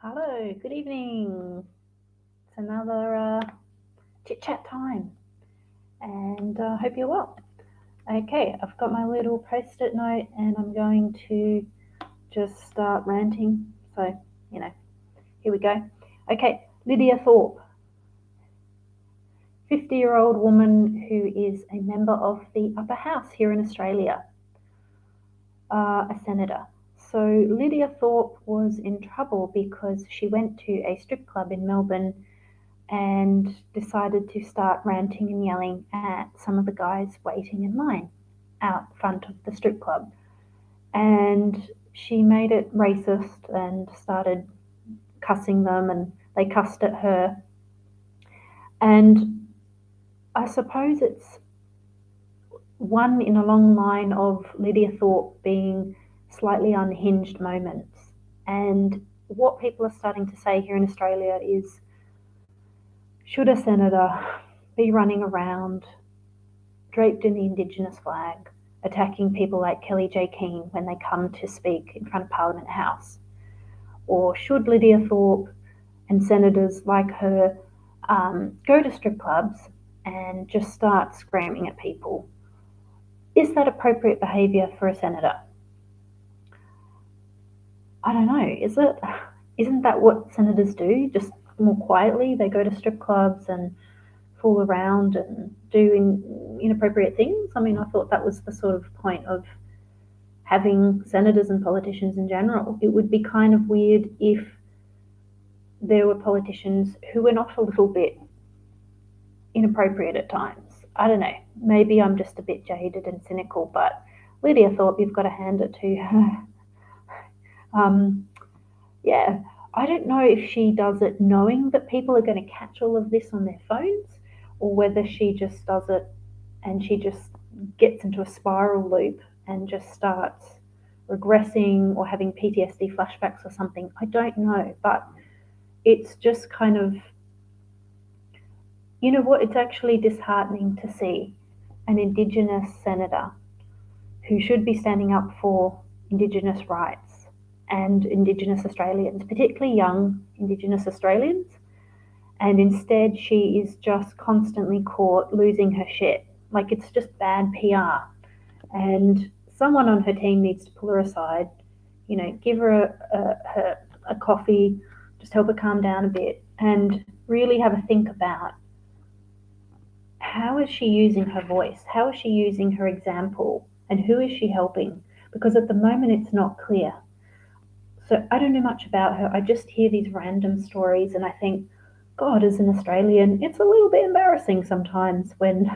Hello, good evening. It's another chit chat time, and I hope you're well. Okay, I've got my little post it note, and I'm going to just start ranting. So, you know, here we go. Okay, Lydia Thorpe, 50-year-old woman who is a member of the upper house here in Australia, a senator. So, Lydia Thorpe was in trouble because she went to a strip club in Melbourne and decided to start ranting and yelling at some of the guys waiting in line out front of the strip club. And she made it racist and started cussing them, and they cussed at her. And I suppose it's one in a long line of Lydia Thorpe being slightly unhinged moments. And what people are starting to say here in Australia is, should a senator be running around draped in the Indigenous flag, attacking people like Kelly J. Keane when they come to speak in front of Parliament House? Or should Lydia Thorpe and senators like her go to strip clubs and just start screaming at people? Is that appropriate behaviour for a senator? I don't know. Is it? Isn't that what senators do? Just more quietly, they go to strip clubs and fool around and do inappropriate things. I mean, I thought that was the sort of point of having senators and politicians in general. It would be kind of weird if there were politicians who were not a little bit inappropriate at times. I don't know. Maybe I'm just a bit jaded and cynical, but Lydia Thorpe, you've got to hand it to her. Yeah, I don't know if she does it knowing that people are going to catch all of this on their phones, or whether she just does it and she just gets into a spiral loop and just starts regressing or having PTSD flashbacks or something. I don't know, but it's just kind of, you know what, it's actually disheartening to see an Indigenous senator who should be standing up for Indigenous rights and Indigenous Australians, particularly young Indigenous Australians, and instead she is just constantly caught losing her shit. Like, it's just bad PR. And someone on her team needs to pull her aside, give her a coffee, just help her calm down a bit, and really have a think about how is she using her voice? How is she using her example? And who is she helping? Because at the moment it's not clear. So I don't know much about her. I just hear these random stories and I think, God, as an Australian, it's a little bit embarrassing sometimes when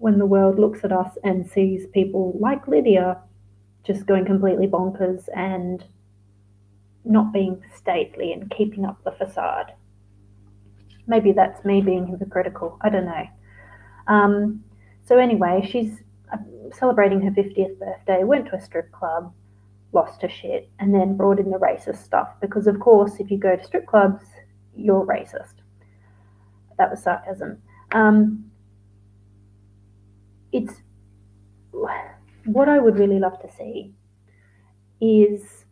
the world looks at us and sees people like Lydia just going completely bonkers and not being stately and keeping up the facade. Maybe that's me being hypocritical. I don't know. So anyway, she's celebrating her 50th birthday, went to a strip club, lost her shit, and then brought in the racist stuff. Because, of course, if you go to strip clubs, you're racist. That was sarcasm. It's what I would really love to see is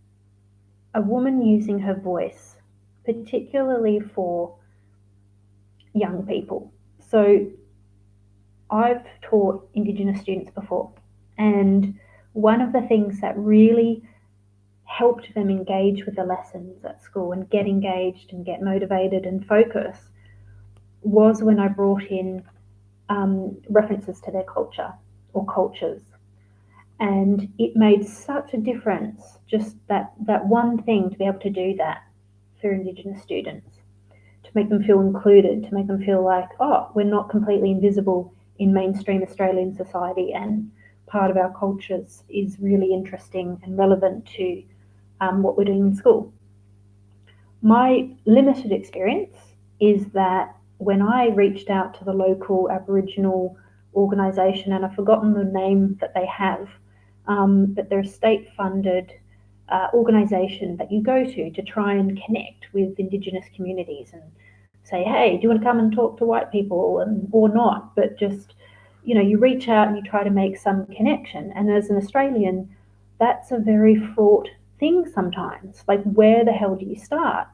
a woman using her voice, particularly for young people. So I've taught Indigenous students before, and one of the things that really helped them engage with the lessons at school and get engaged and get motivated and focus was when I brought in references to their culture or cultures. And it made such a difference, just that one thing, to be able to do that for Indigenous students, to make them feel included, to make them feel like, oh, we're not completely invisible in mainstream Australian society, and part of our cultures is really interesting and relevant to what we're doing in school. My limited experience is that when I reached out to the local Aboriginal organisation, and I've forgotten the name that they have, but they're a state-funded organisation that you go to try and connect with Indigenous communities and say, hey, do you want to come and talk to white people, or not? But just, you reach out and you try to make some connection. And as an Australian, that's a very fraught thing sometimes. Like, where the hell do you start?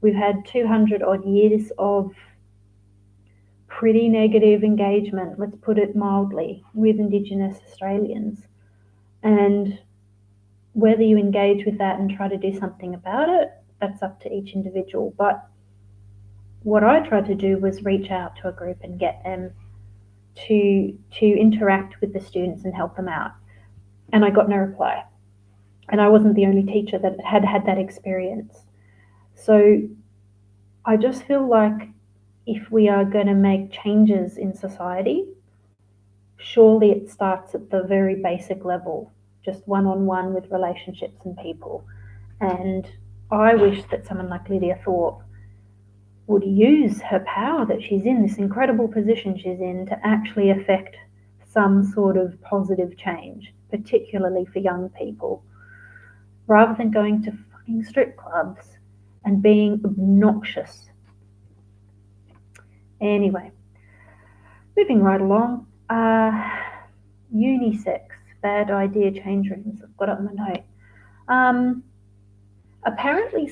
We've had 200 odd years of pretty negative engagement, let's put it mildly, with Indigenous Australians. And whether you engage with that and try to do something about it, that's up to each individual. But what I tried to do was reach out to a group and get them to interact with the students and help them out. And I got no reply. And I wasn't the only teacher that had had that experience. So I just feel like if we are going to make changes in society, surely it starts at the very basic level, just one-on-one with relationships and people. And I wish that someone like Lidia Thorpe would use her power that she's in, this incredible position she's in, to actually affect some sort of positive change, particularly for young people, rather than going to fucking strip clubs and being obnoxious. Anyway, moving right along. Unisex, bad idea, change rooms. I've got it on my note. Apparently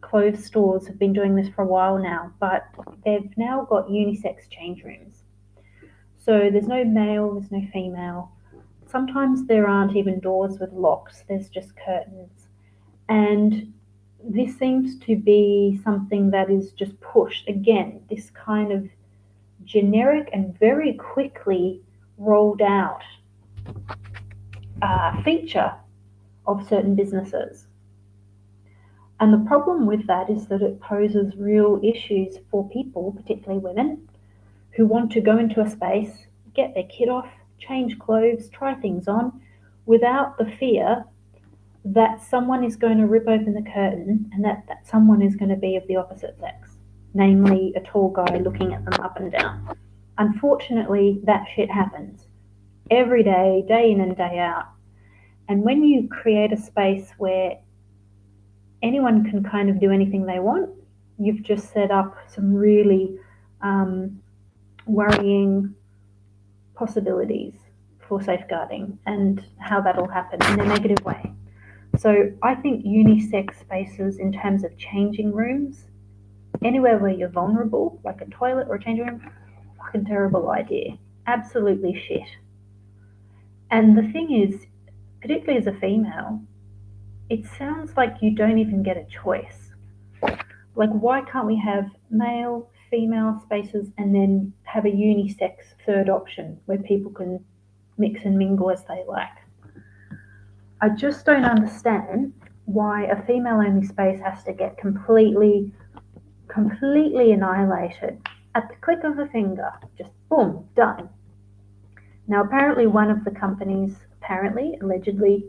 clothes stores have been doing this for a while now, but they've now got unisex change rooms. So there's no male, there's no female. Sometimes there aren't even doors with locks, there's just curtains. And this seems to be something that is just pushed. Again, this kind of generic and very quickly rolled out feature of certain businesses. And the problem with that is that it poses real issues for people, particularly women, who want to go into a space, get their kid off, change clothes, try things on, without the fear that someone is going to rip open the curtain and that someone is going to be of the opposite sex, namely a tall guy looking at them up and down. Unfortunately, that shit happens every day, day in and day out. And when you create a space where anyone can kind of do anything they want, you've just set up some really worrying possibilities for safeguarding and how that'll happen in a negative way. So I think unisex spaces in terms of changing rooms, anywhere where you're vulnerable, like a toilet or a changing room, fucking terrible idea. Absolutely shit. And the thing is, particularly as a female, it sounds like you don't even get a choice. Like, why can't we have male, female spaces and then have a unisex third option where people can mix and mingle as they like? I just don't understand why a female-only space has to get completely annihilated at the click of a finger. Just boom, done. Now, apparently one of the companies, allegedly,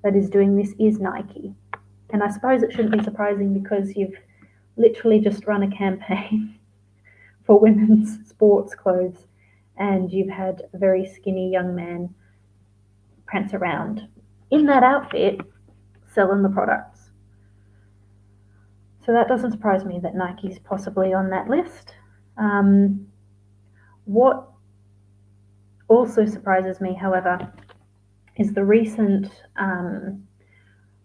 that is doing this is Nike. And I suppose it shouldn't be surprising because you've literally just run a campaign for women's sports clothes and you've had a very skinny young man prance around in that outfit selling the products. So that doesn't surprise me that Nike's possibly on that list. What also surprises me, however, is the recent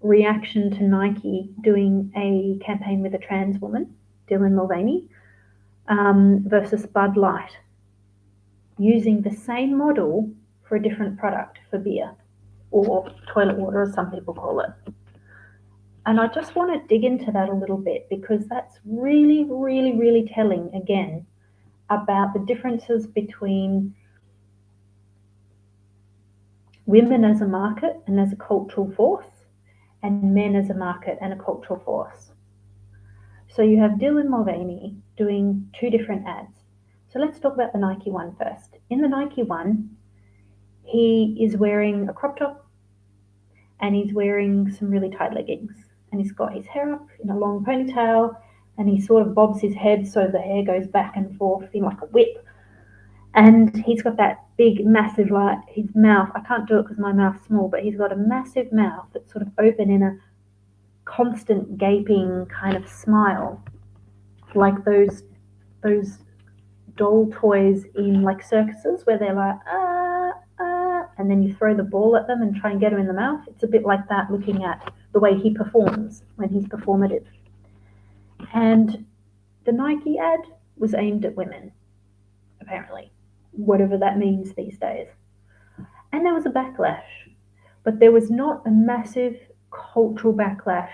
reaction to Nike doing a campaign with a trans woman, Dylan Mulvaney, versus Bud Light, using the same model for a different product for beer, or toilet water as some people call it. And I just want to dig into that a little bit because that's really, really, really telling, again, about the differences between women as a market and as a cultural force and men as a market and a cultural force. So you have Dylan Mulvaney doing two different ads. So let's talk about the Nike one first. In the Nike one, he is wearing a crop top and he's wearing some really tight leggings. And he's got his hair up in a long ponytail and he sort of bobs his head so the hair goes back and forth in like a whip. And he's got that big, massive, like, his mouth, I can't do it because my mouth's small, but he's got a massive mouth that's sort of open in a constant gaping kind of smile, like those doll toys in like circuses where they're like, and and then you throw the ball at them and try and get them in the mouth. It's a bit like that, looking at the way he performs when he's performative. And the Nike ad was aimed at women, apparently, whatever that means these days. And there was a backlash, but there was not a massive cultural backlash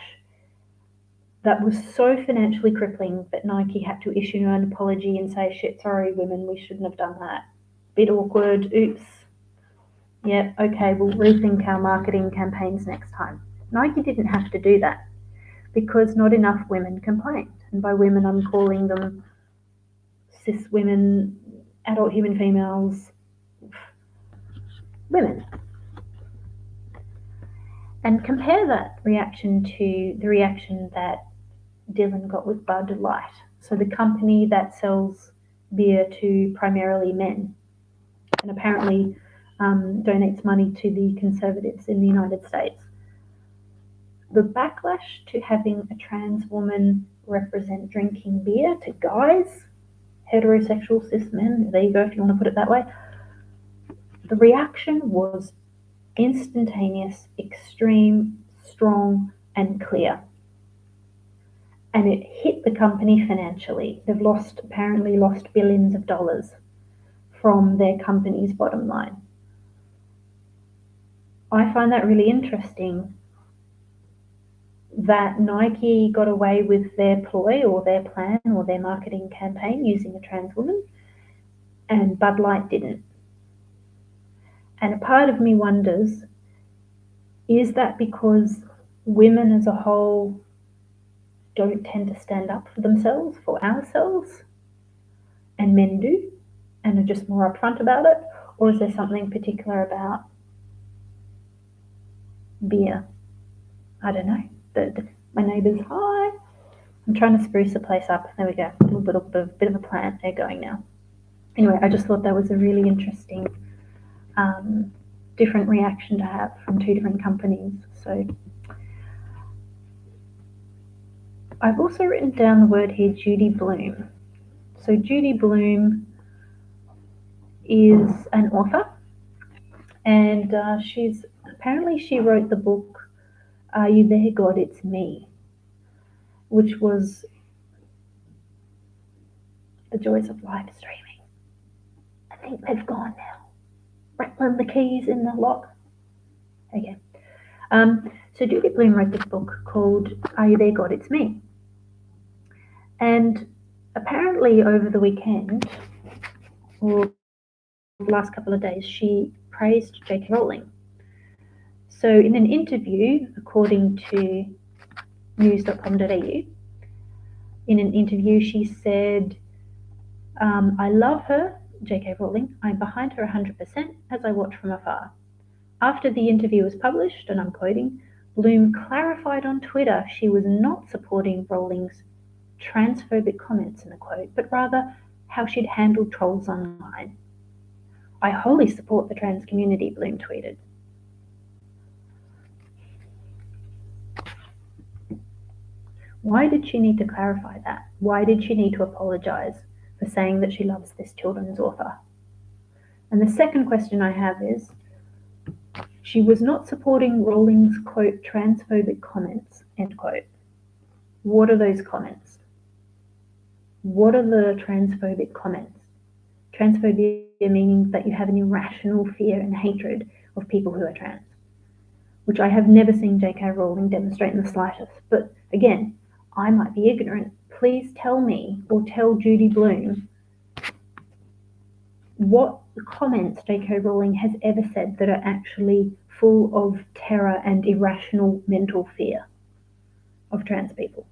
that was so financially crippling that Nike had to issue an apology and say, shit, sorry, women, we shouldn't have done that. Bit awkward, oops. Yeah, okay, we'll rethink our marketing campaigns next time. Nike didn't have to do that because not enough women complained. And by women, I'm calling them cis women, adult human females, women. And compare that reaction to the reaction that Dylan got with Bud Light. So the company that sells beer to primarily men and apparently donates money to the conservatives in the United States. The backlash to having a trans woman represent drinking beer to guys, heterosexual cis men, there you go if you want to put it that way, the reaction was instantaneous, extreme, strong, and clear. And it hit the company financially. They've apparently lost billions of dollars from their company's bottom line. I find that really interesting that Nike got away with their ploy or their plan or their marketing campaign using a trans woman, and Bud Light didn't. And a part of me wonders, is that because women as a whole don't tend to stand up for themselves, for ourselves, and men do, and are just more upfront about it? Or is there something particular about beer? I don't know. My neighbours, hi. I'm trying to spruce the place up. There we go. A little bit of a plant there going now. Anyway, I just thought that was a really interesting different reaction to have from two different companies. So I've also written down the word here, Judy Blume. So Judy Blume is an author, and she wrote the book Are You There, God? It's Me, which was the joys of live streaming. I think they've gone now. Rattling the keys in the lock. Okay. So Judy Blume wrote this book called Are You There, God? It's Me. And apparently over the weekend, or the last couple of days, she praised J.K. Rowling. So in an interview, according to news.com.au, in an interview she said, I love her, J.K. Rowling. I'm behind her 100% as I watch from afar. After the interview was published, and I'm quoting, Blume clarified on Twitter she was not supporting Rowling's transphobic comments in the quote, but rather how she'd handled trolls online. I wholly support the trans community, Blume tweeted. Why did she need to clarify that? Why did she need to apologize for saying that she loves this children's author? And the second question I have is, she was not supporting Rowling's, quote, transphobic comments, end quote. What are those comments? What are the transphobic comments? Transphobia meaning that you have an irrational fear and hatred of people who are trans, which I have never seen J.K. Rowling demonstrate in the slightest. But again, I might be ignorant. Please tell me, or tell Judy Blume, what comments J.K. Rowling has ever said that are actually full of terror and irrational mental fear of trans people.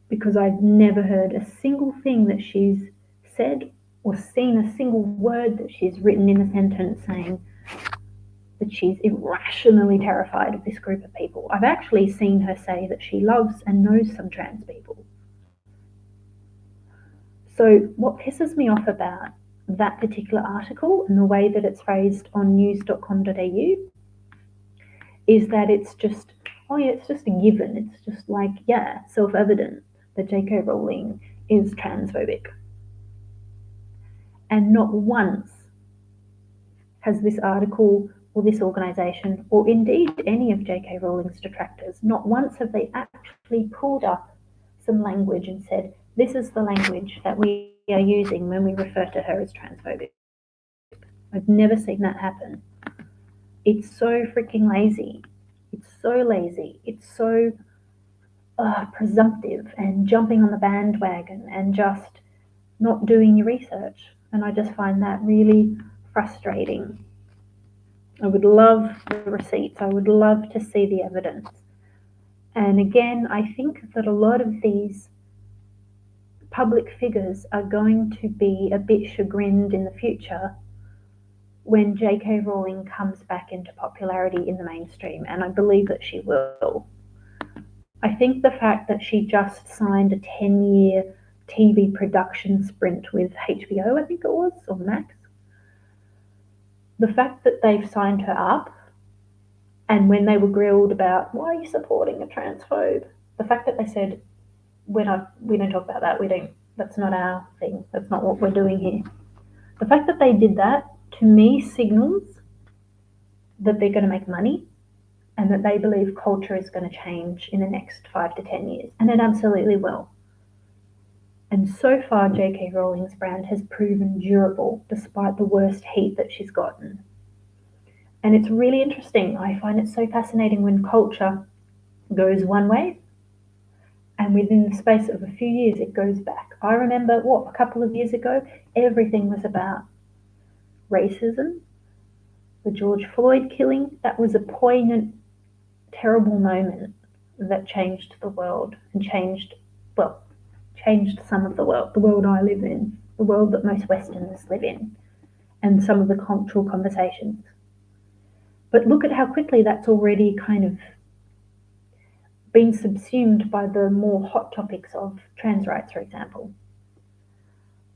Because I've never heard a single thing that she's said or seen a single word that she's written in a sentence saying that she's irrationally terrified of this group of people. I've actually seen her say that she loves and knows some trans people. So what pisses me off about that particular article and the way that it's phrased on news.com.au is that it's just, oh yeah, it's just a given. It's just like, yeah, self-evident that J.K. Rowling is transphobic. And not once has this article or this organisation, or indeed any of J.K. Rowling's detractors, not once have they actually pulled up some language and said, this is the language that we are using when we refer to her as transphobic. I've never seen that happen. It's so freaking lazy. It's so lazy. It's so presumptive and jumping on the bandwagon and just not doing your research. And I just find that really frustrating. I would love the receipts. I would love to see the evidence. And again, I think that a lot of these public figures are going to be a bit chagrined in the future when J.K. Rowling comes back into popularity in the mainstream, and I believe that she will. I think the fact that she just signed a 10-year TV production sprint with HBO, I think it was, or Max, the fact that they've signed her up, and when they were grilled about, why are you supporting a transphobe? The fact that they said, we don't talk about that, that's not our thing, that's not what we're doing here. The fact that they did that, to me, signals that they're going to make money and that they believe culture is going to change in the next 5 to 10 years. And it absolutely will. And so far, J.K. Rowling's brand has proven durable despite the worst heat that she's gotten. And it's really interesting. I find it so fascinating when culture goes one way and within the space of a few years it goes back. I remember, a couple of years ago, everything was about racism, the George Floyd killing. That was a poignant, terrible moment that changed the world and changed some of the world I live in, the world that most Westerners live in, and some of the cultural conversations. But look at how quickly that's already kind of been subsumed by the more hot topics of trans rights, for example.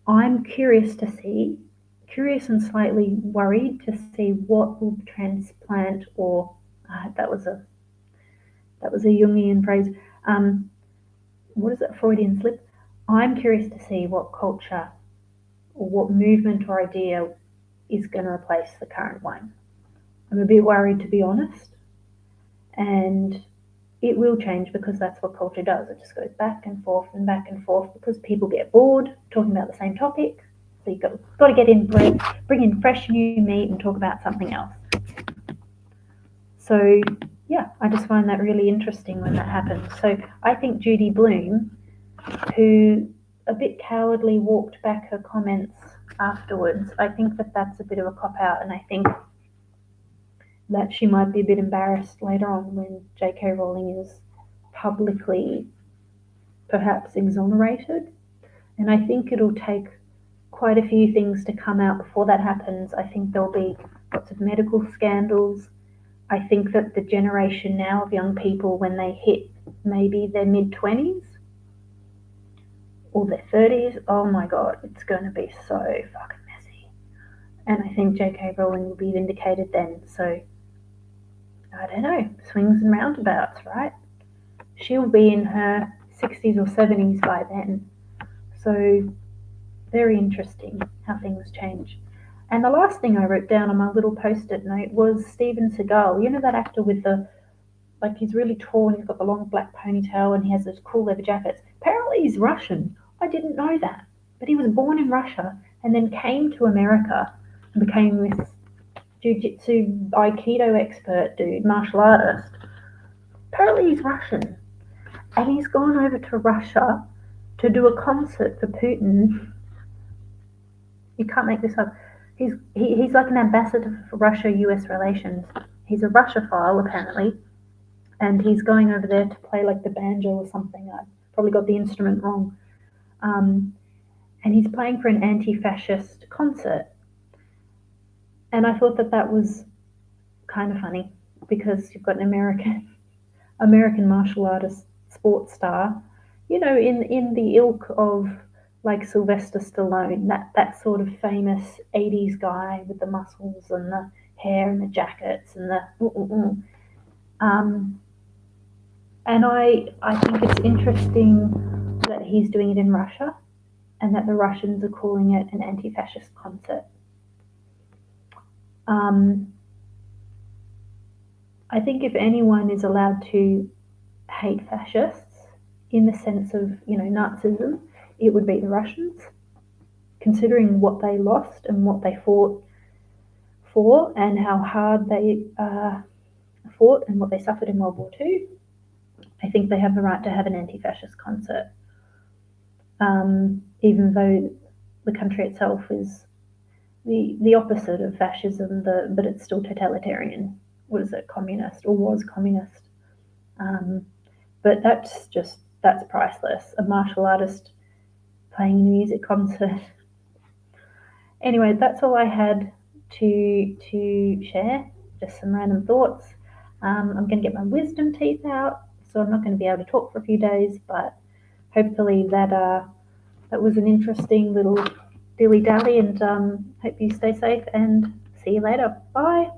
I'm curious and slightly worried to see what will transplant, or that was a Jungian phrase. What is it? Freudian slip. I'm curious to see what culture or what movement or idea is going to replace the current one. I'm a bit worried, to be honest, and it will change because that's what culture does. It just goes back and forth because people get bored talking about the same topic. So you've got to get in, bring in fresh new meat and talk about something else. So yeah, I just find that really interesting when that happens. So I think Judy Blume, who a bit cowardly walked back her comments afterwards, I think that that's a bit of a cop-out, and I think that she might be a bit embarrassed later on when J.K. Rowling is publicly perhaps exonerated. And I think it'll take quite a few things to come out before that happens. I think there'll be lots of medical scandals. I think that the generation now of young people, when they hit maybe their mid-20s or their 30s, oh my God, it's going to be so fucking messy. And I think J.K. Rowling will be vindicated then. So, I don't know, swings and roundabouts, right? She'll be in her 60s or 70s by then. So, very interesting how things change. And the last thing I wrote down on my little post-it note was Steven Seagull. You know that actor with he's really tall and he's got the long black ponytail and he has those cool leather jackets. Apparently he's Russian. I didn't know that. But he was born in Russia and then came to America and became this jiu-jitsu aikido expert dude, martial artist. Apparently he's Russian. And he's gone over to Russia to do a concert for Putin. You can't make this up. He's like an ambassador for Russia-US relations. He's a Russophile, apparently. And he's going over there to play like the banjo or something. I probably got the instrument wrong. And he's playing for an anti-fascist concert. And I thought that was kind of funny because you've got an American martial artist sports star, in the ilk of like Sylvester Stallone, that sort of famous 80s guy with the muscles and the hair and the jackets and and I think it's interesting that he's doing it in Russia and that the Russians are calling it an anti-fascist concert. I think if anyone is allowed to hate fascists in the sense of, Nazism, it would be the Russians, considering what they lost and what they fought for and how hard they fought and what they suffered in World War II. I think they have the right to have an anti-fascist concert, even though the country itself is the opposite of fascism, but it's still totalitarian. What is it, communist, or was communist? But that's priceless. A martial artist playing a music concert. Anyway, that's all I had to share. Just some random thoughts. I'm going to get my wisdom teeth out, so I'm not going to be able to talk for a few days. But hopefully that was an interesting little dilly dally, and hope you stay safe and see you later. Bye.